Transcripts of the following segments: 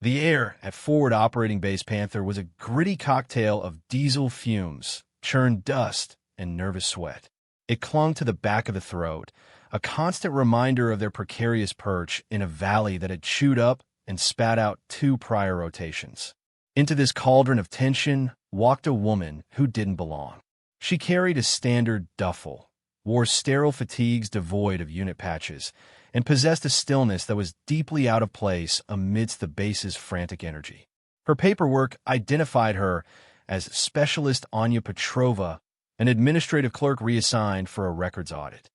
The air at Forward Operating Base Panther was a gritty cocktail of diesel fumes, churned dust, and nervous sweat. It clung to the back of the throat, a constant reminder of their precarious perch in a valley that had chewed up and spat out 2 prior rotations. Into this cauldron of tension walked a woman who didn't belong. She carried a standard duffel, wore sterile fatigues devoid of unit patches, and possessed a stillness that was deeply out of place amidst the base's frantic energy. Her paperwork identified her as Specialist Anya Petrova, an administrative clerk reassigned for a records audit.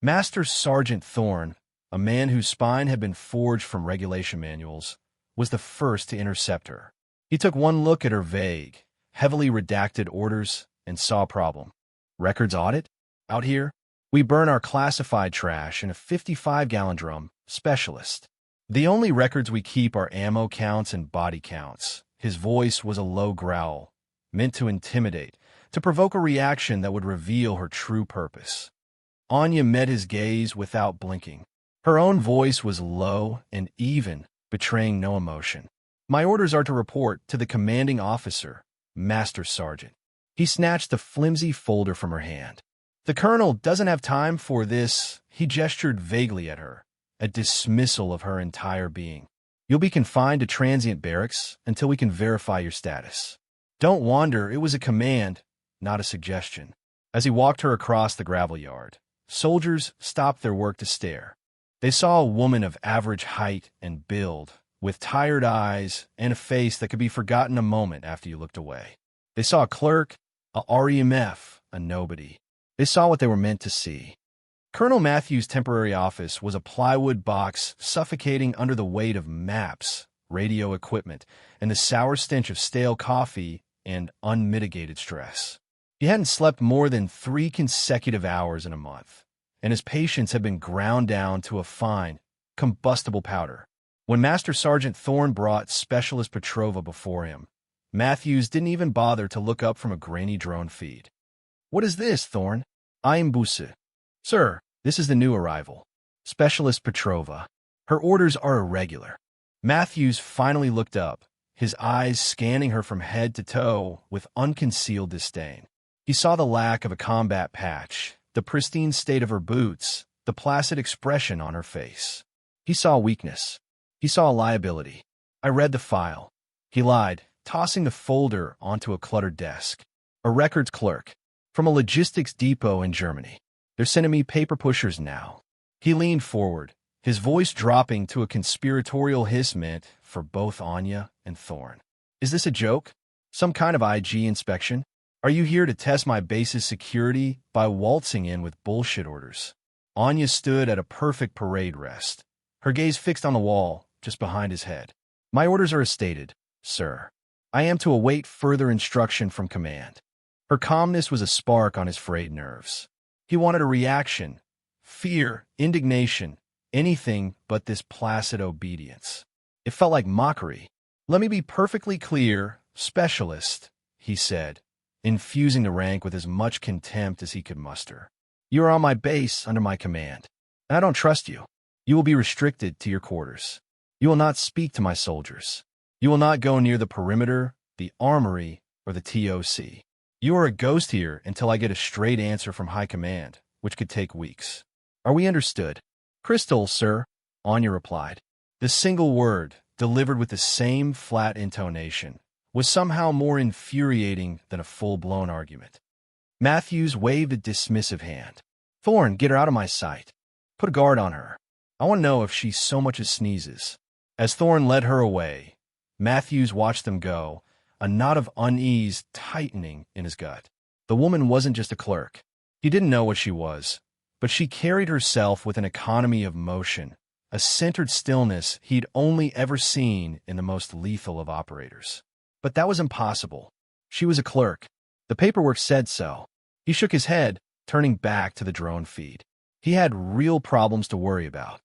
Master Sergeant Thorne, a man whose spine had been forged from regulation manuals, was the first to intercept her. He took one look at her vague, heavily redacted orders and saw a problem. Records audit? Out here? We burn our classified trash in a 55-gallon drum, specialist. The only records we keep are ammo counts and body counts. His voice was a low growl, meant to intimidate, to provoke a reaction that would reveal her true purpose. Anya met his gaze without blinking. Her own voice was low and even, betraying no emotion. My orders are to report to the commanding officer, Master Sergeant. He snatched a flimsy folder from her hand. The colonel doesn't have time for this. He gestured vaguely at her, a dismissal of her entire being. You'll be confined to transient barracks until we can verify your status. Don't wander, it was a command, not a suggestion. As he walked her across the gravel yard, soldiers stopped their work to stare. They saw a woman of average height and build, with tired eyes and a face that could be forgotten a moment after you looked away. They saw a clerk, a REMF, a nobody. They saw what they were meant to see. Colonel Matthews' temporary office was a plywood box suffocating under the weight of maps, radio equipment, and the sour stench of stale coffee and unmitigated stress. He hadn't slept more than 3 consecutive hours in a month, and his patience had been ground down to a fine, combustible powder. When Master Sergeant Thorne brought Specialist Petrova before him, Matthews didn't even bother to look up from a grainy drone feed. What is this, Thorne? I am Busse. Sir, this is the new arrival. Specialist Petrova. Her orders are irregular. Matthews finally looked up, his eyes scanning her from head to toe with unconcealed disdain. He saw the lack of a combat patch, the pristine state of her boots, the placid expression on her face. He saw weakness. He saw a liability. I read the file. He lied, tossing the folder onto a cluttered desk. A records clerk. From a logistics depot in Germany. They're sending me paper pushers now. He leaned forward, his voice dropping to a conspiratorial hiss meant for both Anya and Thorne. Is this a joke? Some kind of IG inspection? Are you here to test my base's security by waltzing in with bullshit orders? Anya stood at a perfect parade rest, her gaze fixed on the wall just behind his head. My orders are as stated, sir. I am to await further instruction from command. Her calmness was a spark on his frayed nerves. He wanted a reaction, fear, indignation, anything but this placid obedience. It felt like mockery. Let me be perfectly clear, specialist, he said, infusing the rank with as much contempt as he could muster. You are on my base under my command, and I don't trust you. You will be restricted to your quarters. You will not speak to my soldiers. You will not go near the perimeter, the armory, or the TOC. You are a ghost here until I get a straight answer from high command, which could take weeks. Are we understood? Crystal, sir, Anya replied. The single word, delivered with the same flat intonation, was somehow more infuriating than a full-blown argument. Matthews waved a dismissive hand. Thorne, get her out of my sight. Put a guard on her. I want to know if she so much as sneezes. As Thorne led her away, Matthews watched them go, a knot of unease tightening in his gut. The woman wasn't just a clerk. He didn't know what she was, but she carried herself with an economy of motion, a centered stillness he'd only ever seen in the most lethal of operators. But that was impossible. She was a clerk. The paperwork said so. He shook his head, turning back to the drone feed. He had real problems to worry about.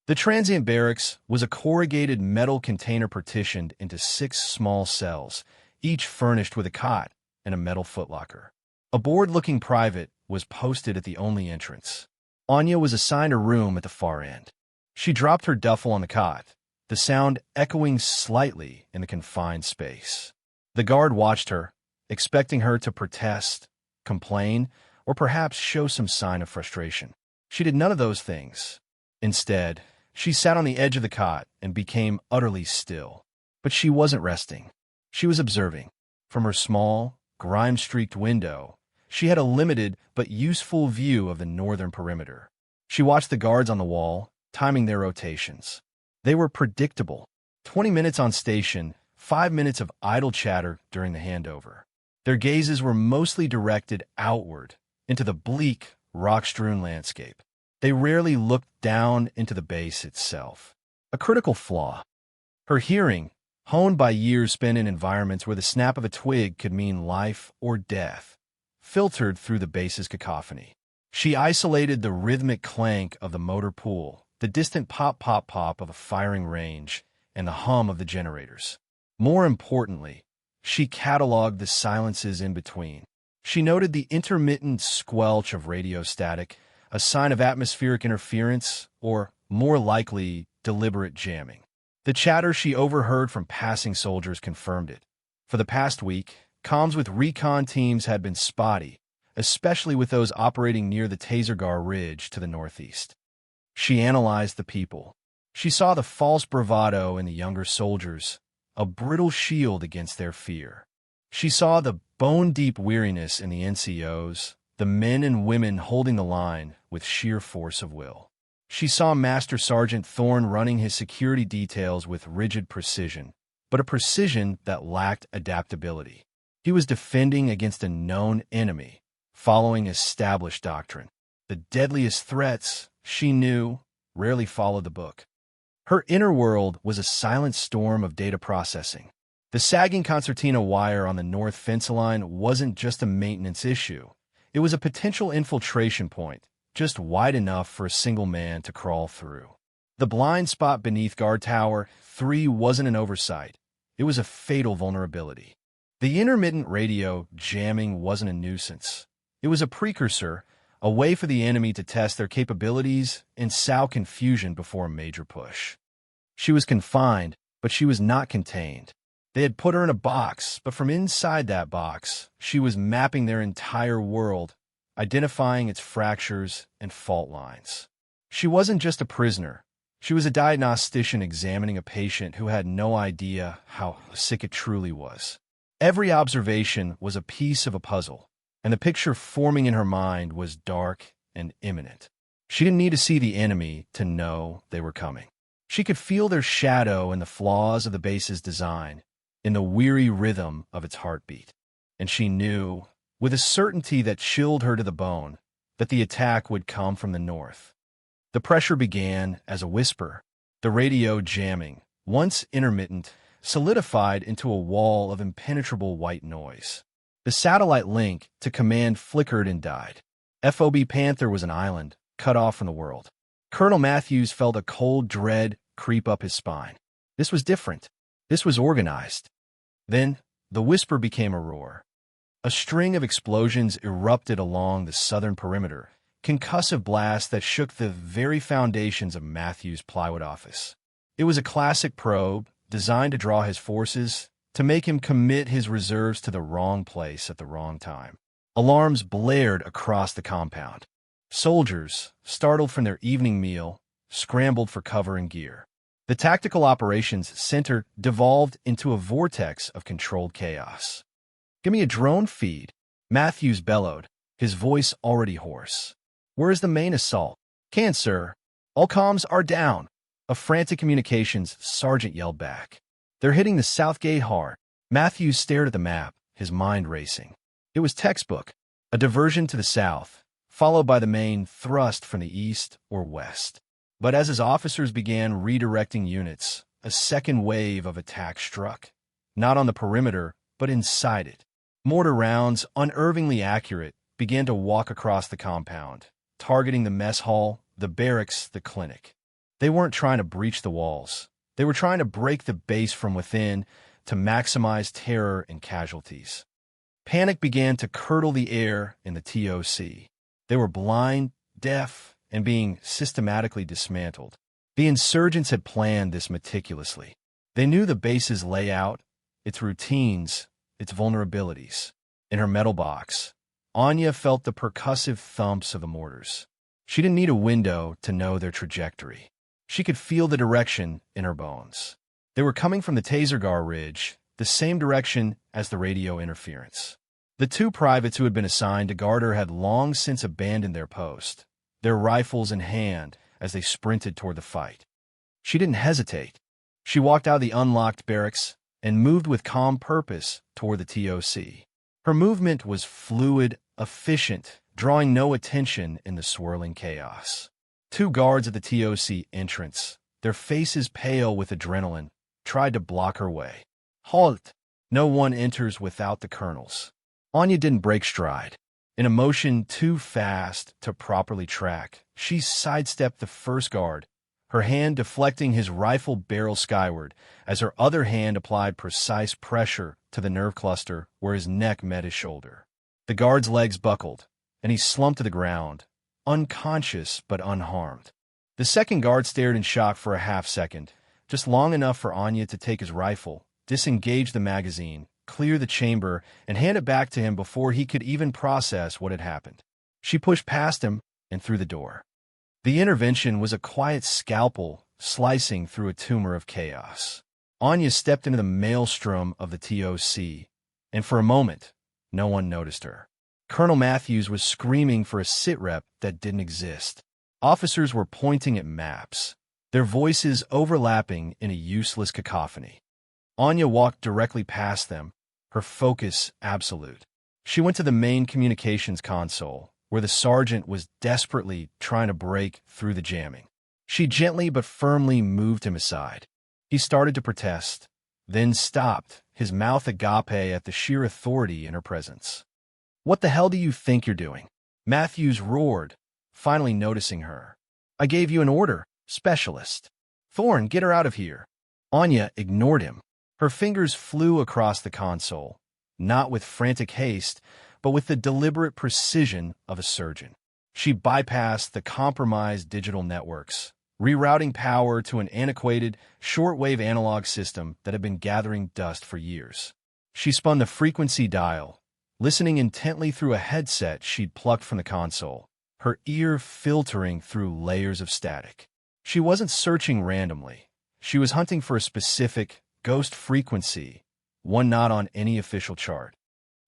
The transient barracks was a corrugated metal container partitioned into 6 small cells, each furnished with a cot and a metal footlocker. A bored-looking private was posted at the only entrance. Anya was assigned a room at the far end. She dropped her duffel on the cot, the sound echoing slightly in the confined space. The guard watched her, expecting her to protest, complain, or perhaps show some sign of frustration. She did none of those things. Instead, she sat on the edge of the cot and became utterly still. But she wasn't resting. She was observing. From her small, grime-streaked window, she had a limited but useful view of the northern perimeter. She watched the guards on the wall, timing their rotations. They were predictable. 20 minutes on station, 5 minutes of idle chatter during the handover. Their gazes were mostly directed outward, into the bleak, rock-strewn landscape. They rarely looked down into the base itself. A critical flaw. Her hearing, honed by years spent in environments where the snap of a twig could mean life or death, filtered through the base's cacophony. She isolated the rhythmic clank of the motor pool, the distant pop-pop-pop of a firing range, and the hum of the generators. More importantly, she cataloged the silences in between. She noted the intermittent squelch of radio static, a sign of atmospheric interference, or, more likely, deliberate jamming. The chatter she overheard from passing soldiers confirmed it. For the past week, comms with recon teams had been spotty, especially with those operating near the Tasergar Ridge to the northeast. She analyzed the people. She saw the false bravado in the younger soldiers, a brittle shield against their fear. She saw the bone-deep weariness in the NCOs, the men and women holding the line with sheer force of will. She saw Master Sergeant Thorne running his security details with rigid precision, but a precision that lacked adaptability. He was defending against a known enemy, following established doctrine. The deadliest threats, she knew, rarely followed the book. Her inner world was a silent storm of data processing. The sagging concertina wire on the north fence line wasn't just a maintenance issue. It was a potential infiltration point, just wide enough for a single man to crawl through. The blind spot beneath Guard Tower 3 wasn't an oversight. It was a fatal vulnerability. The intermittent radio jamming wasn't a nuisance. It was a precursor, a way for the enemy to test their capabilities and sow confusion before a major push. She was confined, but she was not contained. They had put her in a box, but from inside that box, she was mapping their entire world, identifying its fractures and fault lines. She wasn't just a prisoner. She was a diagnostician examining a patient who had no idea how sick it truly was. Every observation was a piece of a puzzle, and the picture forming in her mind was dark and imminent. She didn't need to see the enemy to know they were coming. She could feel their shadow in the flaws of the base's design, in the weary rhythm of its heartbeat. And she knew, with a certainty that chilled her to the bone, that the attack would come from the north. The pressure began as a whisper. The radio jamming, once intermittent, solidified into a wall of impenetrable white noise. The satellite link to command flickered and died. FOB Panther was an island, cut off from the world. Colonel Matthews felt a cold dread creep up his spine. This was different. This was organized. Then, the whisper became a roar. A string of explosions erupted along the southern perimeter, concussive blasts that shook the very foundations of Matthews' plywood office. It was a classic probe, designed to draw his forces, to make him commit his reserves to the wrong place at the wrong time. Alarms blared across the compound. Soldiers, startled from their evening meal, scrambled for cover and gear. The Tactical Operations Center devolved into a vortex of controlled chaos. "Give me a drone feed," Matthews bellowed, his voice already hoarse. "Where is the main assault?" "Can't, sir. All comms are down," a frantic communications sergeant yelled back. "They're hitting the south gate hard." Matthews stared at the map, his mind racing. It was textbook, a diversion to the south, followed by the main thrust from the east or west. But as his officers began redirecting units, a second wave of attack struck, not on the perimeter, but inside it. Mortar rounds, unervingly accurate, began to walk across the compound, targeting the mess hall, the barracks, the clinic. They weren't trying to breach the walls. They were trying to break the base from within to maximize terror and casualties. Panic began to curdle the air in the TOC. They were blind, deaf, and being systematically dismantled. The insurgents had planned this meticulously. They knew the base's layout, its routines, its vulnerabilities. In her metal box, Anya felt the percussive thumps of the mortars. She didn't need a window to know their trajectory. She could feel the direction in her bones. They were coming from the Tasergar Ridge, the same direction as the radio interference. The two privates who had been assigned to guard her had long since abandoned their post, their rifles in hand as they sprinted toward the fight. She didn't hesitate. She walked out of the unlocked barracks and moved with calm purpose toward the TOC. Her movement was fluid, efficient, drawing no attention in the swirling chaos. Two guards at the TOC entrance, their faces pale with adrenaline, tried to block her way. Halt! No one enters without the colonels. Anya didn't break stride. In a motion too fast to properly track, she sidestepped the first guard, her hand deflecting his rifle barrel skyward as her other hand applied precise pressure to the nerve cluster where his neck met his shoulder. The guard's legs buckled, and he slumped to the ground, unconscious but unharmed. The second guard stared in shock for a half-second, just long enough for Anya to take his rifle, disengage the magazine, clear the chamber, and hand it back to him before he could even process what had happened. She pushed past him and through the door. The intervention was a quiet scalpel slicing through a tumor of chaos. Anya stepped into the maelstrom of the TOC, and for a moment, no one noticed her. Colonel Matthews was screaming for a sitrep that didn't exist. Officers were pointing at maps, their voices overlapping in a useless cacophony. Anya walked directly past them, her focus absolute. She went to the main communications console, where the sergeant was desperately trying to break through the jamming. She gently but firmly moved him aside. He started to protest, then stopped, his mouth agape at the sheer authority in her presence. "What the hell do you think you're doing?" Matthews roared, finally noticing her. "I gave you an order, specialist. Thorne, get her out of here." Anya ignored him. Her fingers flew across the console, not with frantic haste, but with the deliberate precision of a surgeon. She bypassed the compromised digital networks, rerouting power to an antiquated, shortwave analog system that had been gathering dust for years. She spun the frequency dial, listening intently through a headset she'd plucked from the console, her ear filtering through layers of static. She wasn't searching randomly. She was hunting for a specific, ghost frequency, one not on any official chart.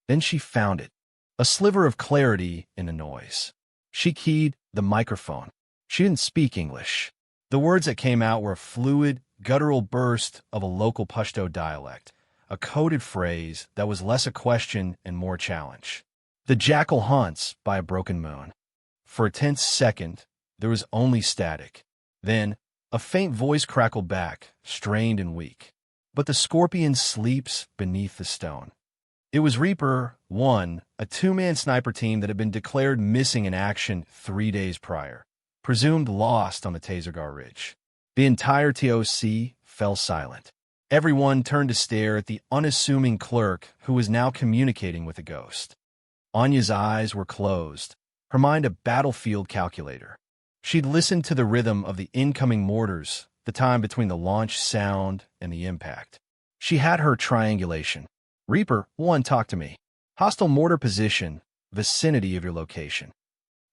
Then she found it, a sliver of clarity in the noise. She keyed the microphone. She didn't speak English. The words that came out were a fluid, guttural burst of a local Pashto dialect, a coded phrase that was less a question and more a challenge. "The jackal hunts by a broken moon." For a tense second, there was only static. Then, a faint voice crackled back, strained and weak. "But the scorpion sleeps beneath the stone." It was Reaper 1, a two-man sniper team that had been declared missing in action 3 days prior, presumed lost on the Tasergar Ridge. The entire TOC fell silent. Everyone turned to stare at the unassuming clerk who was now communicating with a ghost. Anya's eyes were closed, her mind a battlefield calculator. She'd listened to the rhythm of the incoming mortars, the time between the launch sound and the impact. She had her triangulation. "Reaper 1, talk to me. Hostile mortar position, vicinity of your location."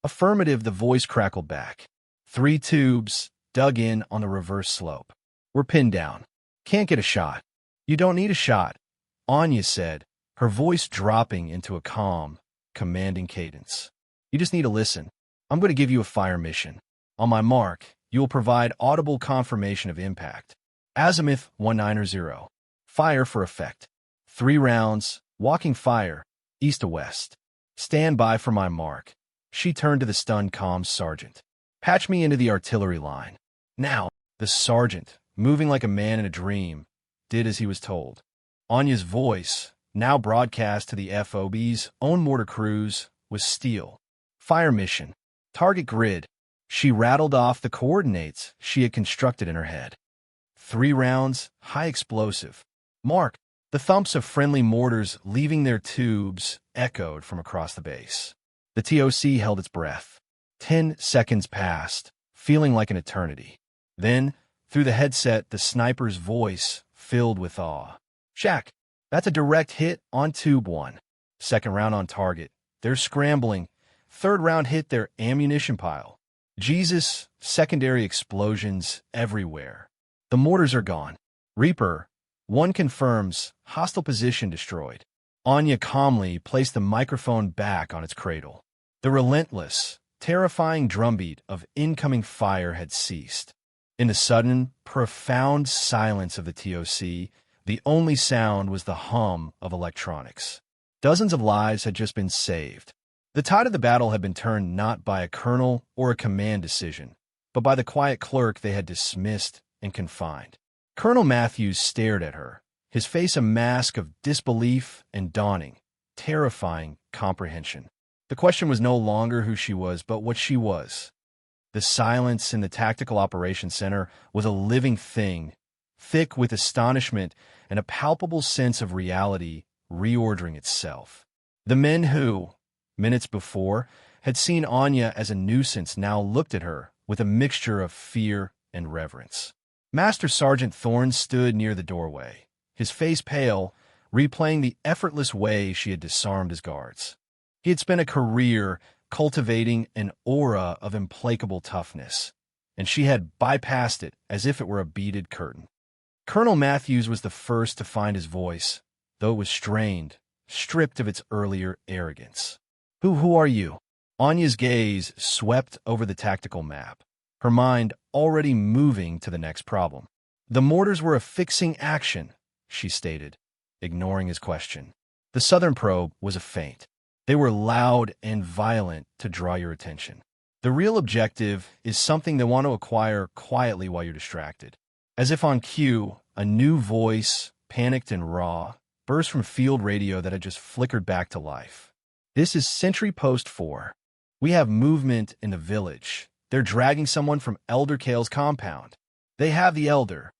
"Affirmative," the voice crackled back. 3 tubes, dug in on the reverse slope. "We're pinned down. Can't get a shot." "You don't need a shot," Anya said, her voice dropping into a calm, commanding cadence. "You just need to listen. I'm going to give you a fire mission. On my mark, you will provide audible confirmation of impact. Azimuth 190. Fire for effect. 3 rounds, walking fire, east to west. Stand by for my mark." She turned to the stunned comms sergeant. "Patch me into the artillery line." Now, the sergeant, moving like a man in a dream, did as he was told. Anya's voice, now broadcast to the FOB's own mortar crews, was steel. "Fire mission. Target grid." She rattled off the coordinates she had constructed in her head. 3 rounds, high explosive. Mark. The thumps of friendly mortars leaving their tubes echoed from across the base. The TOC held its breath. 10 seconds passed, feeling like an eternity. Then, through the headset, the sniper's voice filled with awe. "Shack, that's a direct hit on tube 1. Second round on target. They're scrambling. Third round hit their ammunition pile. Jesus, secondary explosions everywhere. The mortars are gone. Reaper, 1 confirms, hostile position destroyed." Anya calmly placed the microphone back on its cradle. The relentless, terrifying drumbeat of incoming fire had ceased. In the sudden, profound silence of the TOC, the only sound was the hum of electronics. Dozens of lives had just been saved. The tide of the battle had been turned not by a colonel or a command decision, but by the quiet clerk they had dismissed and confined. Colonel Matthews stared at her, his face a mask of disbelief and dawning, terrifying comprehension. The question was no longer who she was, but what she was. The silence in the Tactical Operations Center was a living thing, thick with astonishment and a palpable sense of reality reordering itself. The men who, minutes before, had seen Anya as a nuisance now looked at her with a mixture of fear and reverence. Master Sergeant Thorne stood near the doorway, his face pale, replaying the effortless way she had disarmed his guards. He had spent a career cultivating an aura of implacable toughness, and she had bypassed it as if it were a beaded curtain. Colonel Matthews was the first to find his voice, though it was strained, stripped of its earlier arrogance. Who are you?" Anya's gaze swept over the tactical map, her mind already moving to the next problem. "The mortars were a fixing action," she stated, ignoring his question. "The southern probe was a feint. They were loud and violent to draw your attention. The real objective is something they want to acquire quietly while you're distracted." As if on cue, a new voice, panicked and raw, burst from field radio that had just flickered back to life. "This is Sentry Post 4. We have movement in the village. They're dragging someone from Elder Kale's compound. They have the Elder."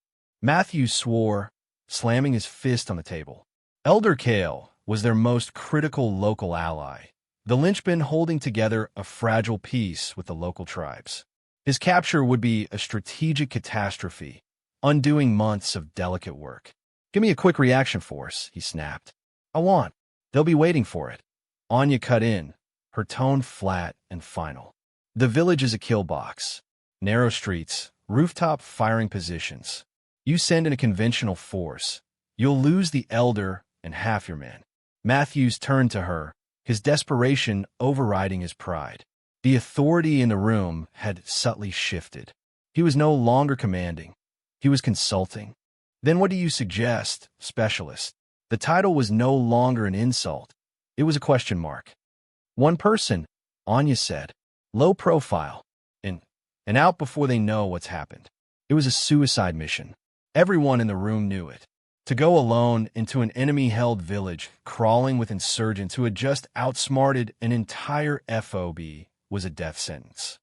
Matthews swore, slamming his fist on the table. Elder Kale was their most critical local ally, the linchpin holding together a fragile peace with the local tribes. His capture would be a strategic catastrophe, undoing months of delicate work. "Give me a quick reaction force," he snapped. "I want. They'll be waiting for it." Anya cut in, her tone flat and final. "The village is a kill box. Narrow streets, rooftop firing positions. You send in a conventional force, you'll lose the Elder and half your men." Matthews turned to her, his desperation overriding his pride. The authority in the room had subtly shifted. He was no longer commanding. He was consulting. "Then what do you suggest, specialist?" The title was no longer an insult. It was a question mark. "One person," Anya said. "Low profile. And out before they know what's happened." It was a suicide mission. Everyone in the room knew it. To go alone into an enemy-held village, crawling with insurgents who had just outsmarted an entire FOB, was a death sentence.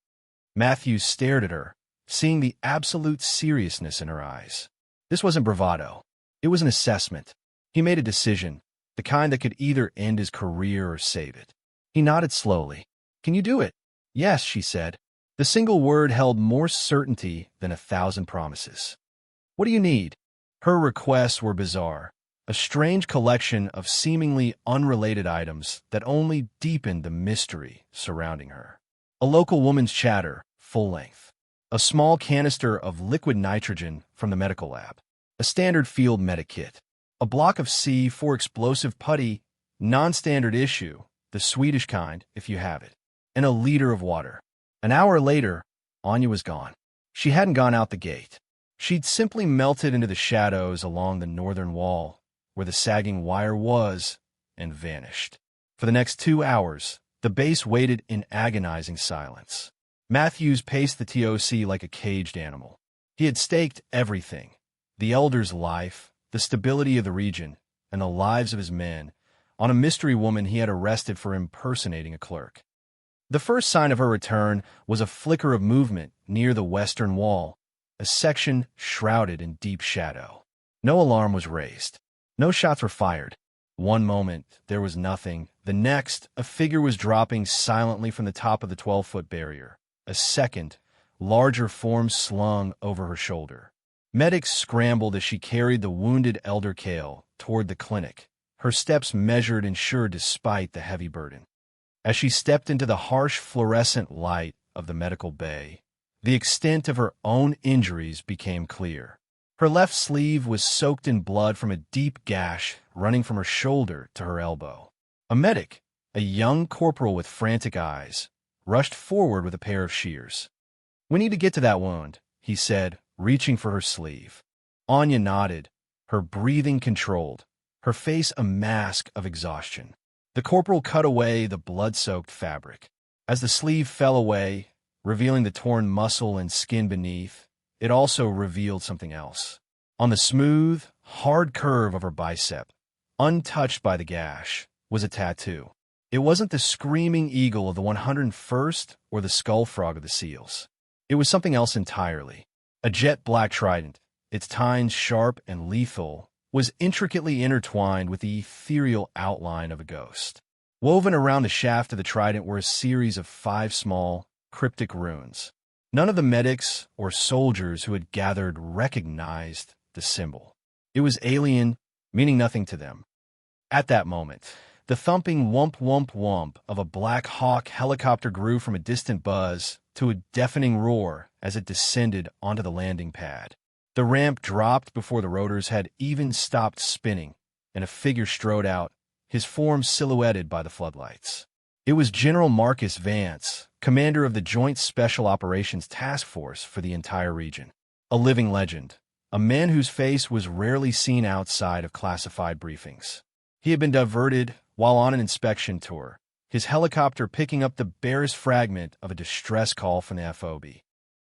Matthews stared at her, seeing the absolute seriousness in her eyes. This wasn't bravado. It was an assessment. He made a decision, the kind that could either end his career or save it. He nodded slowly. "Can you do it?" "Yes," she said. The single word held more certainty than 1,000 promises. "What do you need?" Her requests were bizarre, a strange collection of seemingly unrelated items that only deepened the mystery surrounding her. A local woman's chatter, full length. A small canister of liquid nitrogen from the medical lab. A standard field medic kit. A block of C4 explosive putty, non-standard issue, the Swedish kind, if you have it. And a liter of water. An hour later, Anya was gone. She hadn't gone out the gate. She'd simply melted into the shadows along the northern wall, where the sagging wire was, and vanished. For the next 2 hours, the base waited in agonizing silence. Matthews paced the TOC like a caged animal. He had staked everything, the Elder's life, the stability of the region, and the lives of his men, on a mystery woman he had arrested for impersonating a clerk. The first sign of her return was a flicker of movement near the western wall, a section shrouded in deep shadow. No alarm was raised. No shots were fired. One moment, there was nothing. The next, a figure was dropping silently from the top of the 12-foot barrier. A second, larger forms slung over her shoulder. Medics scrambled as she carried the wounded elder Kale toward the clinic, her steps measured and sure despite the heavy burden. As she stepped into the harsh fluorescent light of the medical bay, the extent of her own injuries became clear. Her left sleeve was soaked in blood from a deep gash running from her shoulder to her elbow. A medic, a young corporal with frantic eyes, rushed forward with a pair of shears. "We need to get to that wound," he said, reaching for her sleeve. Anya nodded, her breathing controlled, her face a mask of exhaustion. The corporal cut away the blood-soaked fabric. As the sleeve fell away, revealing the torn muscle and skin beneath, it also revealed something else. On the smooth, hard curve of her bicep, untouched by the gash, was a tattoo. It wasn't the screaming eagle of the 101st or the skull frog of the SEALs. It was something else entirely. A jet-black trident, its tines sharp and lethal, was intricately intertwined with the ethereal outline of a ghost. Woven around the shaft of the trident were a series of 5 small, cryptic runes. None of the medics or soldiers who had gathered recognized the symbol. It was alien, meaning nothing to them. At that moment, the thumping whump whump whump of a Black Hawk helicopter grew from a distant buzz to a deafening roar as it descended onto the landing pad. The ramp dropped before the rotors had even stopped spinning, and a figure strode out, his form silhouetted by the floodlights. It was General Marcus Vance, commander of the Joint Special Operations Task Force for the entire region. A living legend, a man whose face was rarely seen outside of classified briefings. He had been diverted while on an inspection tour, his helicopter picking up the barest fragment of a distress call from the FOB.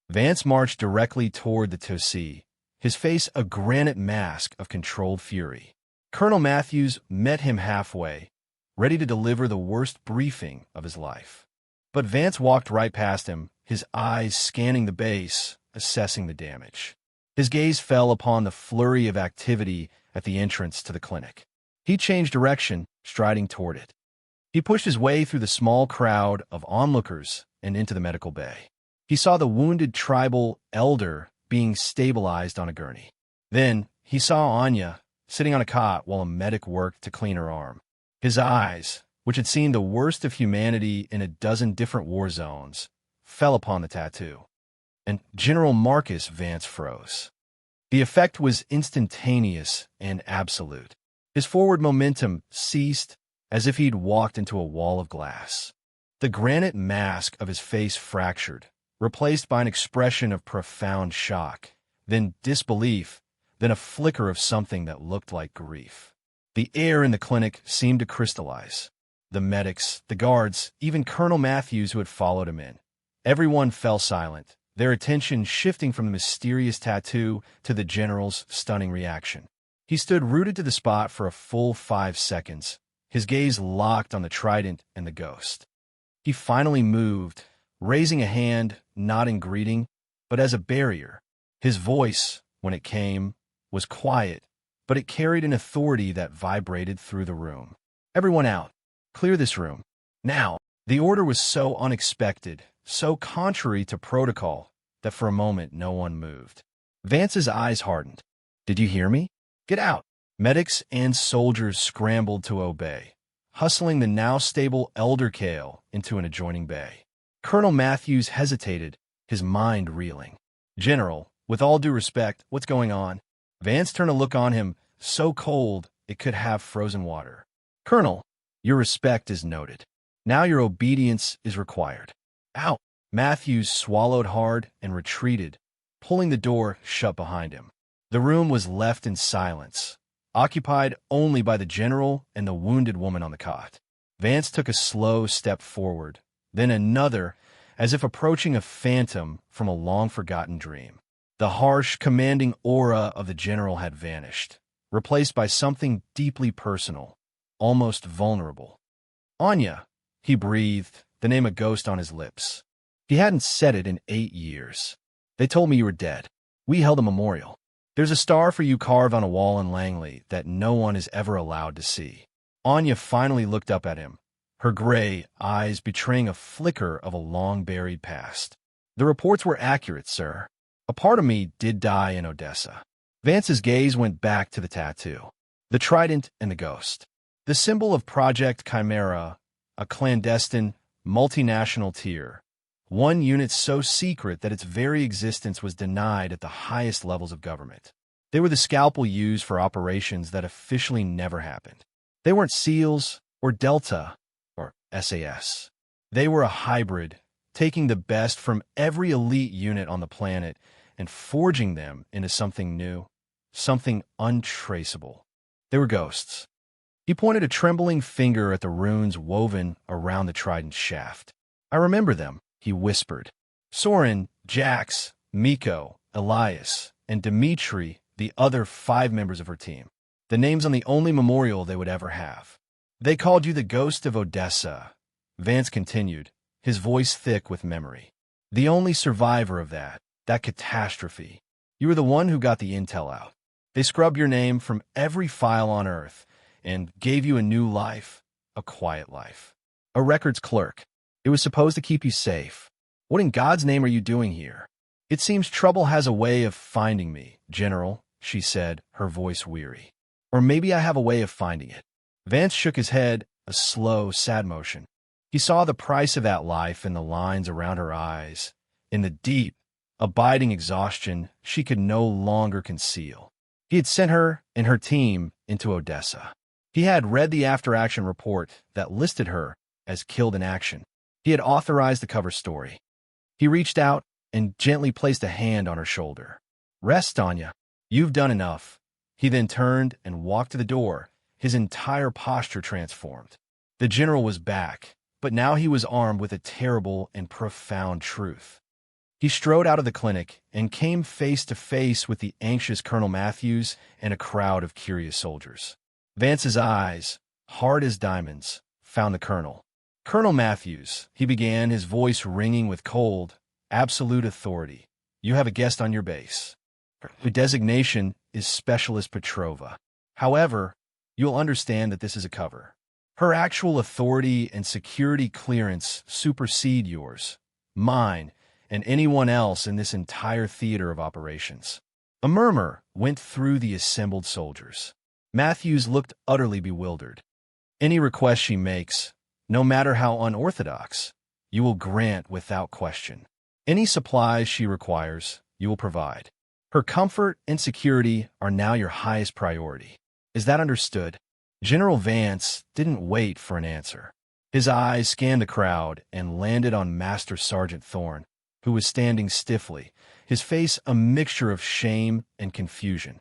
Vance marched directly toward the TOC, his face a granite mask of controlled fury. Colonel Matthews met him halfway, ready to deliver the worst briefing of his life. But Vance walked right past him, his eyes scanning the base, assessing the damage. His gaze fell upon the flurry of activity at the entrance to the clinic. He changed direction, striding toward it. He pushed his way through the small crowd of onlookers and into the medical bay. He saw the wounded tribal elder being stabilized on a gurney. Then he saw Anya sitting on a cot while a medic worked to clean her arm. His eyes, which had seen the worst of humanity in a dozen different war zones, fell upon the tattoo. And General Marcus Vance froze. The effect was instantaneous and absolute. His forward momentum ceased as if he'd walked into a wall of glass. The granite mask of his face fractured, replaced by an expression of profound shock, then disbelief, then a flicker of something that looked like grief. The air in the clinic seemed to crystallize. The medics, the guards, even Colonel Matthews who had followed him in. Everyone fell silent, their attention shifting from the mysterious tattoo to the general's stunning reaction. He stood rooted to the spot for a full 5 seconds, his gaze locked on the trident and the ghost. He finally moved, raising a hand, not in greeting, but as a barrier. His voice, when it came, was quiet, but it carried an authority that vibrated through the room. "Everyone out. Clear this room. Now." The order was so unexpected, so contrary to protocol, that for a moment no one moved. Vance's eyes hardened. "Did you hear me? Get out." Medics and soldiers scrambled to obey, hustling the now stable elder Kale into an adjoining bay. Colonel Matthews hesitated, his mind reeling. "General, with all due respect, what's going on?" Vance turned a look on him, so cold it could have frozen water. "Colonel, your respect is noted. Now your obedience is required. Out." Matthews swallowed hard and retreated, pulling the door shut behind him. The room was left in silence, occupied only by the general and the wounded woman on the cot. Vance took a slow step forward, then another, as if approaching a phantom from a long-forgotten dream. The harsh, commanding aura of the general had vanished, replaced by something deeply personal, almost vulnerable. "Anya," he breathed, the name a ghost on his lips. He hadn't said it in 8 years. "They told me you were dead. We held a memorial. There's a star for you carved on a wall in Langley that no one is ever allowed to see." Anya finally looked up at him, her gray eyes betraying a flicker of a long-buried past. The reports were accurate, sir. A part of me did die in Odessa. Vance's gaze went back to the tattoo. The trident and the ghost. The symbol of Project Chimera, a clandestine, multinational tier. One unit so secret that its very existence was denied at the highest levels of government. They were the scalpel used for operations that officially never happened. They weren't SEALs or Delta or SAS. They were a hybrid, taking the best from every elite unit on the planet and forging them into something new, something untraceable. They were ghosts. He pointed a trembling finger at the runes woven around the trident shaft. I remember them, he whispered. Soren, Jax, Miko, Elias, and Dmitri, the other 5 members of her team. The names on the only memorial they would ever have. They called you the Ghost of Odessa, Vance continued, his voice thick with memory. The only survivor of that catastrophe. You were the one who got the intel out. They scrubbed your name from every file on Earth and gave you a new life, a quiet life. A records clerk. It was supposed to keep you safe. What in God's name are you doing here? It seems trouble has a way of finding me, General, she said, her voice weary. Or maybe I have a way of finding it. Vance shook his head, a slow, sad motion. He saw the price of that life in the lines around her eyes, in the deep, abiding exhaustion she could no longer conceal. He had sent her and her team into Odessa. He had read the after-action report that listed her as killed in action. He had authorized the cover story. He reached out and gently placed a hand on her shoulder. Rest, Anya. You've done enough. He then turned and walked to the door, his entire posture transformed. The general was back, but now he was armed with a terrible and profound truth. He strode out of the clinic and came face to face with the anxious Colonel Matthews and a crowd of curious soldiers. Vance's eyes, hard as diamonds, found the colonel. Colonel Matthews, he began, his voice ringing with cold, absolute authority. You have a guest on your base. Her designation is Specialist Petrova. However, you'll understand that this is a cover. Her actual authority and security clearance supersede yours, mine, and anyone else in this entire theater of operations. A murmur went through the assembled soldiers. Matthews looked utterly bewildered. Any request she makes, no matter how unorthodox, you will grant without question. Any supplies she requires, you will provide. Her comfort and security are now your highest priority. Is that understood? General Vance didn't wait for an answer. His eyes scanned the crowd and landed on Master Sergeant Thorne, who was standing stiffly, his face a mixture of shame and confusion.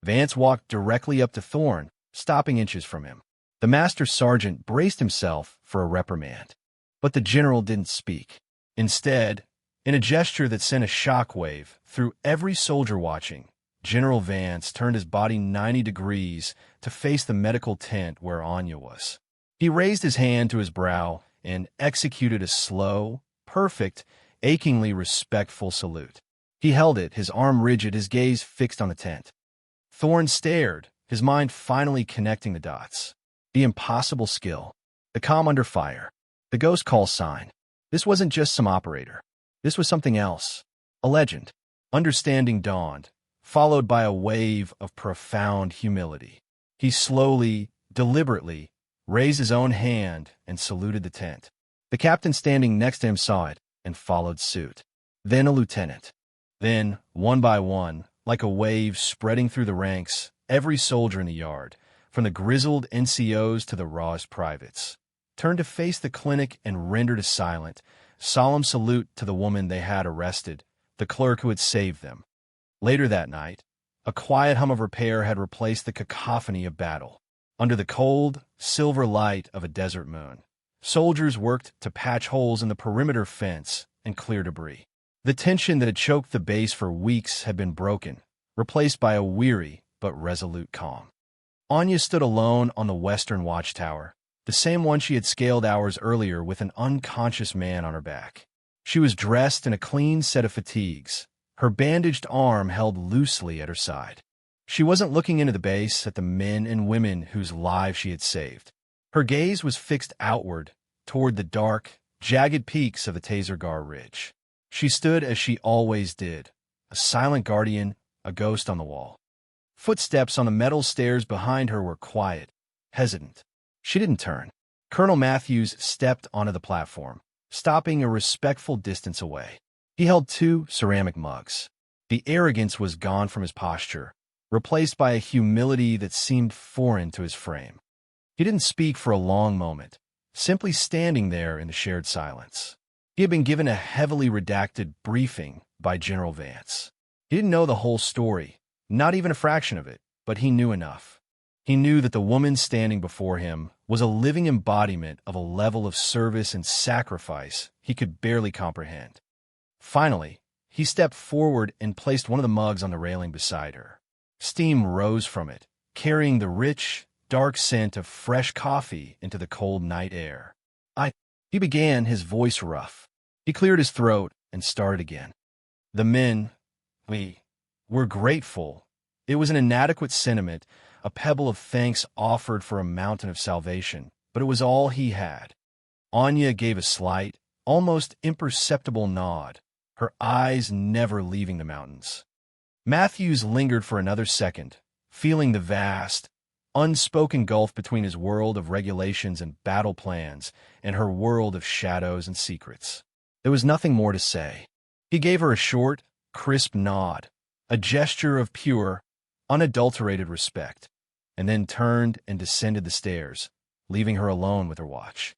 Vance walked directly up to Thorne, stopping inches from him. The Master Sergeant braced himself for a reprimand, but the general didn't speak. Instead, in a gesture that sent a shockwave through every soldier watching, General Vance turned his body 90 degrees to face the medical tent where Anya was. He raised his hand to his brow and executed a slow, perfect, achingly respectful salute. He held it, his arm rigid, his gaze fixed on the tent. Thorne stared, his mind finally connecting the dots. The impossible skill, the calm under fire, the ghost call sign. This wasn't just some operator. This was something else, a legend. Understanding dawned, followed by a wave of profound humility. He slowly, deliberately, raised his own hand and saluted the tent. The captain standing next to him saw it and followed suit. Then a lieutenant. Then, one by one, like a wave spreading through the ranks, every soldier in the yard, from the grizzled NCOs to the rawest privates, turned to face the clinic and rendered a silent, solemn salute to the woman they had arrested, the clerk who had saved them. Later that night, a quiet hum of repair had replaced the cacophony of battle. Under the cold, silver light of a desert moon, soldiers worked to patch holes in the perimeter fence and clear debris. The tension that had choked the base for weeks had been broken, replaced by a weary but resolute calm. Anya stood alone on the western watchtower, the same one she had scaled hours earlier with an unconscious man on her back. She was dressed in a clean set of fatigues, her bandaged arm held loosely at her side. She wasn't looking into the base at the men and women whose lives she had saved. Her gaze was fixed outward, toward the dark, jagged peaks of the Tazergar Ridge. She stood as she always did, a silent guardian, a ghost on the wall. Footsteps on the metal stairs behind her were quiet, hesitant. She didn't turn. Colonel Matthews stepped onto the platform, stopping a respectful distance away. He held 2 ceramic mugs. The arrogance was gone from his posture, replaced by a humility that seemed foreign to his frame. He didn't speak for a long moment, simply standing there in the shared silence. He had been given a heavily redacted briefing by General Vance. He didn't know the whole story, not even a fraction of it, but he knew enough. He knew that the woman standing before him was a living embodiment of a level of service and sacrifice he could barely comprehend. Finally, he stepped forward and placed one of the mugs on the railing beside her. Steam rose from it, carrying the rich, dark scent of fresh coffee into the cold night air. He began, his voice rough. He cleared his throat and started again. The men, we're grateful. It was an inadequate sentiment, a pebble of thanks offered for a mountain of salvation, but it was all he had. Anya gave a slight, almost imperceptible nod, her eyes never leaving the mountains. Matthews lingered for another second, feeling the vast, unspoken gulf between his world of regulations and battle plans and her world of shadows and secrets. There was nothing more to say. He gave her a short, crisp nod, a gesture of pure, unadulterated respect, and then turned and descended the stairs, leaving her alone with her watch.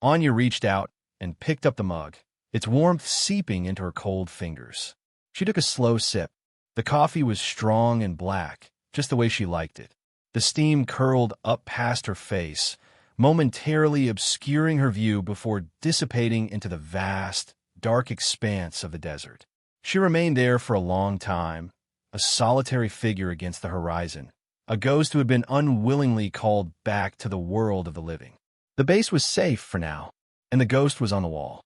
Anya reached out and picked up the mug, its warmth seeping into her cold fingers. She took a slow sip. The coffee was strong and black, just the way she liked it. The steam curled up past her face, momentarily obscuring her view before dissipating into the vast, dark expanse of the desert. She remained there for a long time, a solitary figure against the horizon, a ghost who had been unwillingly called back to the world of the living. The base was safe for now, and the ghost was on the wall.